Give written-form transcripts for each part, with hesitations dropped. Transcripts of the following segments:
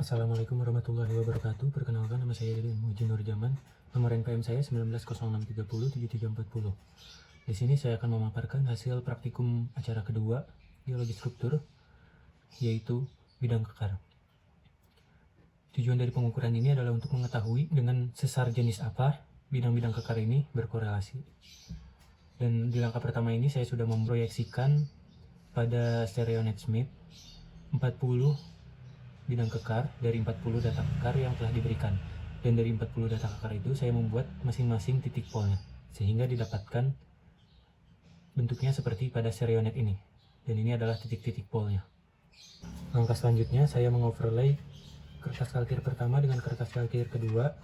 Assalamualaikum warahmatullahi wabarakatuh. Perkenalkan, nama saya Deden Muji Nurjaman. Nomor NPM saya 1906307340. Di sini saya akan memaparkan hasil praktikum acara kedua geologi struktur, yaitu bidang kekar. Tujuan dari pengukuran ini adalah untuk mengetahui dengan sesar jenis apa bidang-bidang kekar ini berkorelasi. Dan di langkah pertama ini saya sudah memproyeksikan pada StereoNet Smith 40 bidang kekar dari 40 data kekar yang telah diberikan. Dan dari 40 data kekar itu saya membuat masing-masing titik polnya, sehingga didapatkan bentuknya seperti pada StereoNet ini. Dan ini adalah titik-titik polnya. Langkah selanjutnya saya mengoverlay kertas kalkir pertama dengan kertas kalkir kedua.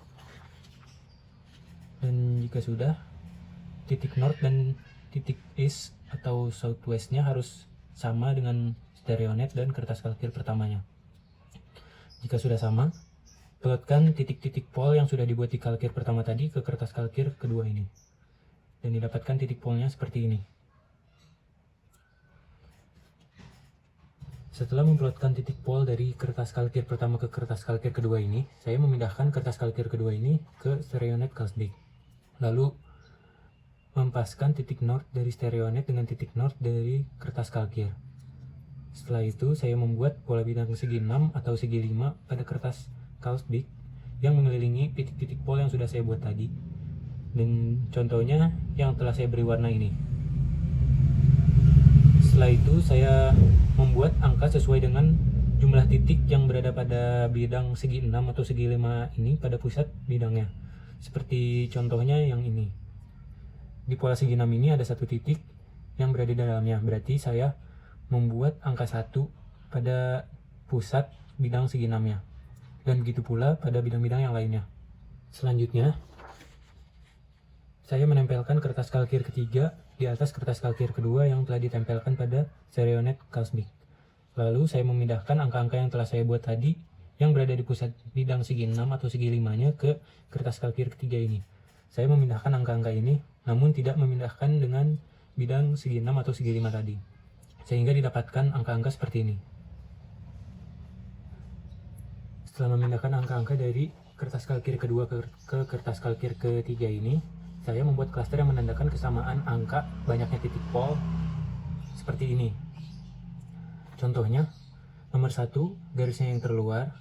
Dan jika sudah, titik north dan titik east atau southwestnya harus sama dengan StereoNet dan kertas kalkir pertamanya. Jika sudah sama, plotkan titik-titik pol yang sudah dibuat di kalkir pertama tadi ke kertas kalkir kedua ini. Dan didapatkan titik polnya seperti ini. Setelah memplotkan titik pol dari kertas kalkir pertama ke kertas kalkir kedua ini, saya memindahkan kertas kalkir kedua ini ke StereoNet Calsbig. Lalu mempaskan titik north dari StereoNet dengan titik north dari kertas kalkir. Setelah itu saya membuat pola bidang segi 6 atau segi 5 pada kertas Calsbig yang mengelilingi titik-titik pol yang sudah saya buat tadi. Dan contohnya yang telah saya beri warna ini. Setelah itu saya membuat angka sesuai dengan jumlah titik yang berada pada bidang segi 6 atau segi 5 ini pada pusat bidangnya. Seperti contohnya yang ini. Di pola segi 6 ini ada satu titik yang berada di dalamnya. Berarti saya membuat angka 1 pada pusat bidang segi 6-nya. Dan begitu pula pada bidang-bidang yang lainnya. Selanjutnya, saya menempelkan kertas kalkir ketiga di atas kertas kalkir kedua yang telah ditempelkan pada StereoNet Calsbig. Lalu saya memindahkan angka-angka yang telah saya buat tadi yang berada di pusat bidang segi 6 atau segi 5-nya ke kertas kalkir ketiga ini. Saya memindahkan angka-angka ini, namun tidak memindahkan dengan bidang segi 6 atau segi 5 tadi, sehingga didapatkan angka-angka seperti ini. Setelah memindahkan angka-angka dari kertas kalkir kedua ke kertas kalkir ketiga ini, saya membuat klaster yang menandakan kesamaan angka banyaknya titik pol seperti ini. Contohnya, nomor 1 garisnya yang terluar,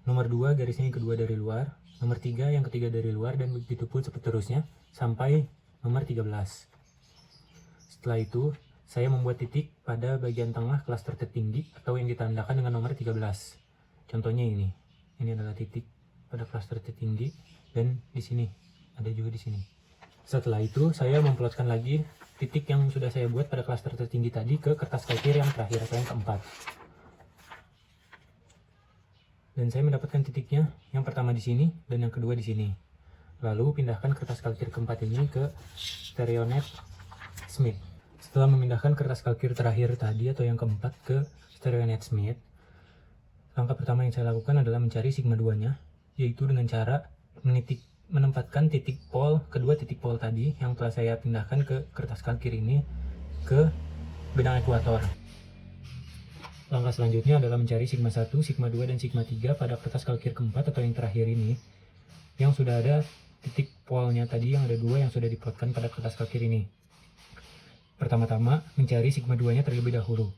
nomor 2 garisnya yang kedua dari luar, nomor 3 yang ketiga dari luar, dan begitu pun seterusnya sampai nomor 13. Setelah itu, saya membuat titik pada bagian tengah klaster tertinggi atau yang ditandakan dengan nomor 13. Contohnya ini. Ini adalah titik pada klaster tertinggi dan di sini ada juga di sini. Setelah itu saya memplotkan lagi titik yang sudah saya buat pada klaster tertinggi tadi ke kertas kalkir yang terakhir atau yang keempat. Dan saya mendapatkan titiknya yang pertama di sini dan yang kedua di sini. Lalu pindahkan kertas kalkir keempat ini ke StereoNet Smith. Setelah memindahkan kertas kalkir terakhir tadi atau yang keempat ke StereoNet Smith, langkah pertama yang saya lakukan adalah mencari sigma 2-nya, yaitu dengan cara menempatkan titik pol, kedua titik pol tadi yang telah saya pindahkan ke kertas kalkir ini ke benang ekuator. Langkah selanjutnya adalah mencari sigma 1, sigma 2, dan sigma 3 pada kertas kalkir keempat atau yang terakhir ini, yang sudah ada titik polnya tadi yang ada dua yang sudah diplotkan pada kertas kalkir ini. Pertama-tama, mencari sigma 2-nya terlebih dahulu.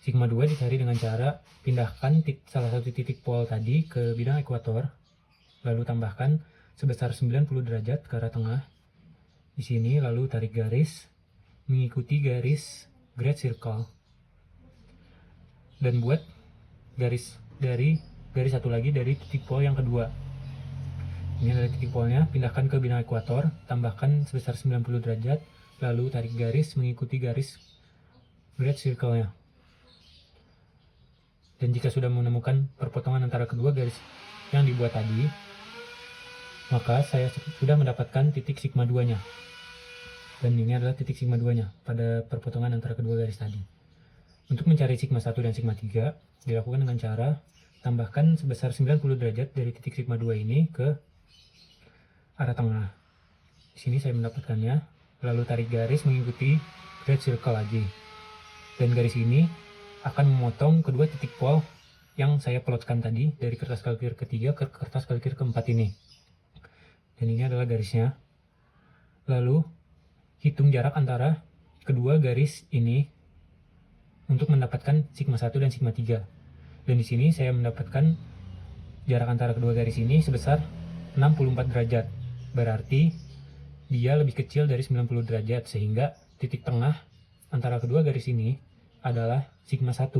Sigma 2 dicari dengan cara pindahkan salah satu titik pol tadi ke bidang ekuator, lalu tambahkan sebesar 90 derajat ke arah tengah di sini, lalu tarik garis mengikuti garis great circle dan buat garis satu lagi dari titik pol yang kedua. Ini adalah titik polnya, pindahkan ke bidang ekuator, tambahkan sebesar 90 derajat, lalu tarik garis mengikuti garis great circle-nya. Dan jika sudah menemukan perpotongan antara kedua garis yang dibuat tadi, maka saya sudah mendapatkan titik sigma 2-nya. Dan ini adalah titik sigma 2-nya pada perpotongan antara kedua garis tadi. Untuk mencari sigma 1 dan sigma 3, dilakukan dengan cara tambahkan sebesar 90 derajat dari titik sigma 2 ini ke arah tengah. Di sini saya mendapatkannya, lalu tarik garis mengikuti great circle lagi. Dan garis ini akan memotong kedua titik pol yang saya plotkan tadi dari kertas kalkir ketiga ke kertas kalkir keempat ini. Dan ini adalah garisnya. Lalu hitung jarak antara kedua garis ini untuk mendapatkan sigma 1 dan sigma 3. Dan di sini saya mendapatkan jarak antara kedua garis ini sebesar 64 derajat. Berarti dia lebih kecil dari 90 derajat, sehingga titik tengah antara kedua garis ini adalah sigma 1.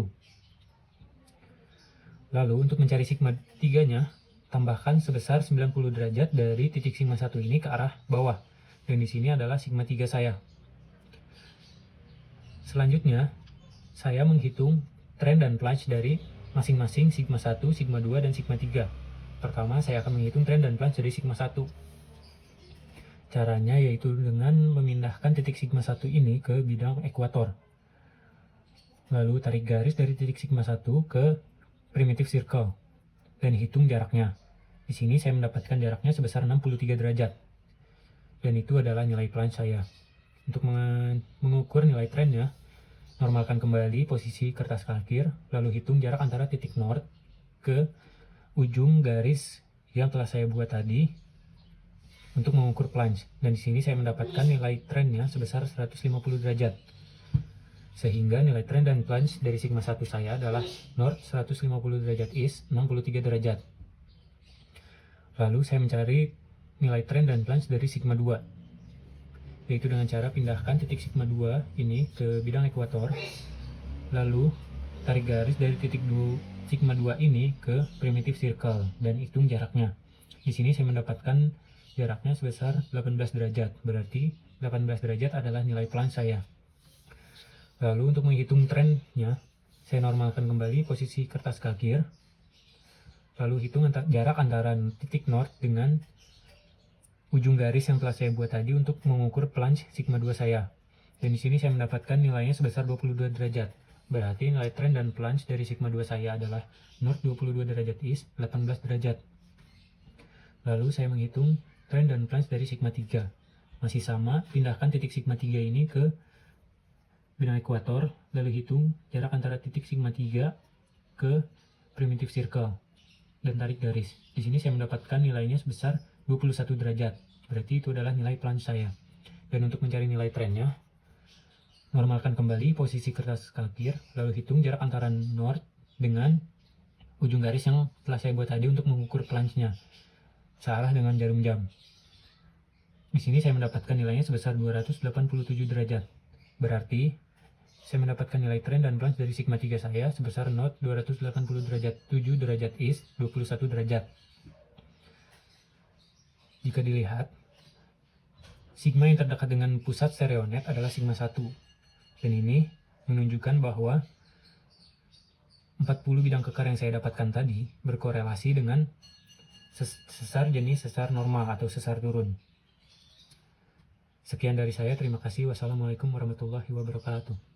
Lalu untuk mencari sigma 3-nya, tambahkan sebesar 90 derajat dari titik sigma 1 ini ke arah bawah. Dan di sini adalah sigma 3 saya. Selanjutnya, saya menghitung trend dan plunge dari masing-masing sigma 1, sigma 2, dan sigma 3. Pertama, saya akan menghitung trend dan plunge dari sigma 1. Caranya yaitu dengan memindahkan titik sigma 1 ini ke bidang ekuator. Lalu tarik garis dari titik sigma 1 ke primitive circle dan hitung jaraknya. Di sini saya mendapatkan jaraknya sebesar 63 derajat. Dan itu adalah nilai plunge saya. Untuk mengukur nilai trendnya, normalkan kembali posisi kertas kalkir, lalu hitung jarak antara titik north ke ujung garis yang telah saya buat tadi untuk mengukur plunge. Dan di sini saya mendapatkan nilai trendnya sebesar 150 derajat. Sehingga nilai trend dan plunge dari sigma 1 saya adalah north 150 derajat east 63 derajat. Lalu saya mencari nilai trend dan plunge dari sigma 2, yaitu dengan cara pindahkan titik sigma 2 ini ke bidang ekuator, lalu tarik garis dari titik sigma 2 ini ke primitive circle dan hitung jaraknya. Di sini saya mendapatkan jaraknya sebesar 18 derajat, berarti 18 derajat adalah nilai plunge saya. Lalu untuk menghitung trendnya, saya normalkan kembali posisi kertas kalkir, lalu hitung jarak antara titik north dengan ujung garis yang telah saya buat tadi untuk mengukur plunge sigma 2 saya. Dan di sini saya mendapatkan nilainya sebesar 22 derajat. Berarti nilai trend dan plunge dari sigma 2 saya adalah north 22 derajat east 18 derajat. Lalu saya menghitung trend dan plunge dari sigma 3. Masih sama, pindahkan titik sigma 3 ini ke bidang ekuator, lalu hitung jarak antara titik sigma 3 ke primitive circle dan tarik garis. Di sini saya mendapatkan nilainya sebesar 21 derajat. Berarti itu adalah nilai plunge saya. Dan untuk mencari nilai trendnya, normalkan kembali posisi kertas kalkir, lalu hitung jarak antara north dengan ujung garis yang telah saya buat tadi untuk mengukur plunge-nya. Salah dengan jarum jam. Di sini saya mendapatkan nilainya sebesar 287 derajat. Berarti saya mendapatkan nilai trend dan plunge dari sigma 3 saya sebesar north 280 derajat 7 derajat east 21 derajat. Jika dilihat, sigma yang terdekat dengan pusat stereonet adalah sigma 1. Dan ini menunjukkan bahwa 40 bidang kekar yang saya dapatkan tadi berkorelasi dengan sesar jenis sesar normal atau sesar turun. Sekian dari saya, terima kasih. Wassalamualaikum warahmatullahi wabarakatuh.